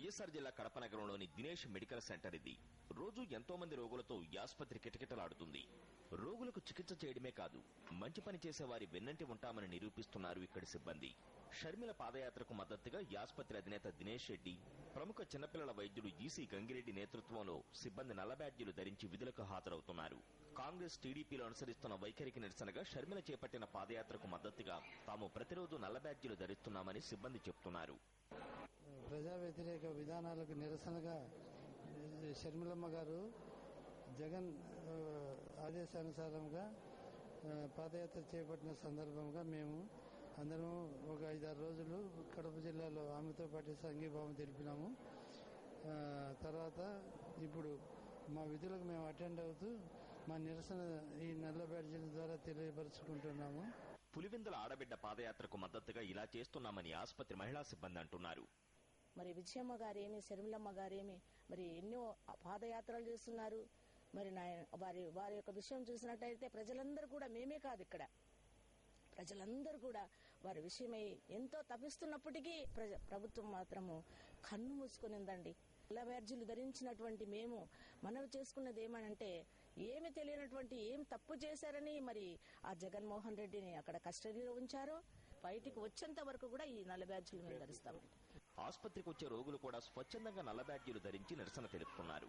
వైఎస్ఆర్ జిల్లా కడప నగరంలోని Dinesh medical centre ఇది. రోజు ఎంతో మంది రోగులతో ఈ ఆసుపత్రి కిటకిటలాడుతుంది. రోగులకు చికిత్స చేయడమే కాదు, మంచి పని చేసే వారి వెన్నంటి ఉంటామని నిరూపిస్తున్నారు ఇక్కడి సిబ్బంది. షర్మిల పాదయాత్రకు మద్దతుగా ఈ ఆసుపత్రి అధినేత దినేష్ రెడ్డి, ప్రముఖ చిన్నపిల్లల వైద్యుడు ఈసీ గంగిరెడ్డి నేతృత్వంలో సిబ్బంది నల్ల బ్యాడ్జీలు ధరించి విధులకు హాజరవుతున్నారు. కాంగ్రెస్ టీడీపీలో అనుసరిస్తున్న వైఖరికి నిరసనగా షర్మిల చేపట్టిన పాదయాత్రకు మద్దతుగా తాము ప్రతిరోజు నల్ల బ్యాడ్జీలు ధరిస్తున్నామని సిబ్బంది చెబుతున్నారు. ప్రజా వ్యతిరేక విధానాలకు నిరసనగా షర్మిలమ్మ గారు జగన్ ఆదేశానుసారంగా పాదయాత్ర చేపట్టిన సందర్భంగా మేము అందరం ఒక 5-6 రోజులు కడప జిల్లాలో ఆమెతో పాటు సంఘీభావం తెలిపినాము. తర్వాత ఇప్పుడు మా విధులకు మేము అటెండ్ అవుతూ మా నిరసన ఈ నల్ల బ్యాడ్జీల ద్వారా తెలియపరుచుకుంటున్నాము. పులివెందుల ఆడబిడ్డ పాదయాత్రకు మద్దతుగా ఇలా చేస్తున్నామని ఆసుపత్రి మహిళా సిబ్బంది అంటున్నారు. మరి విజయమ్మ గారేమి, శర్మిలమ్మ గారేమి మరి ఎన్నో పాదయాత్రలు చేస్తున్నారు. మరి వారి యొక్క విషయం చూసినట్టయితే ప్రజలందరూ కూడా, మేమే కాదు ఇక్కడ ప్రజలందరూ కూడా వారి విషయమై ఎంతో తప్పిస్తున్నప్పటికీ ప్రభుత్వం మాత్రము కన్ను మూసుకునిందండి. నల్ల బ్యాడ్జీలు ధరించినటువంటి మేము మనవి చేసుకున్నది ఏమనంటే, ఏమి తెలియనటువంటి ఏం తప్పు చేశారని మరి ఆ జగన్మోహన్ రెడ్డిని అక్కడ కస్టడీలో ఉంచారో బయటికి వచ్చేంత వరకు కూడా ఈ నల్ల బ్యాడ్జీలు మేము ధరిస్తాం. ఆసుపత్రికి వచ్చే రోగులు కూడా స్వచ్ఛందంగా నల్ల బ్యాడ్జీలు ధరించి నిరసన తెలుపుతున్నారు.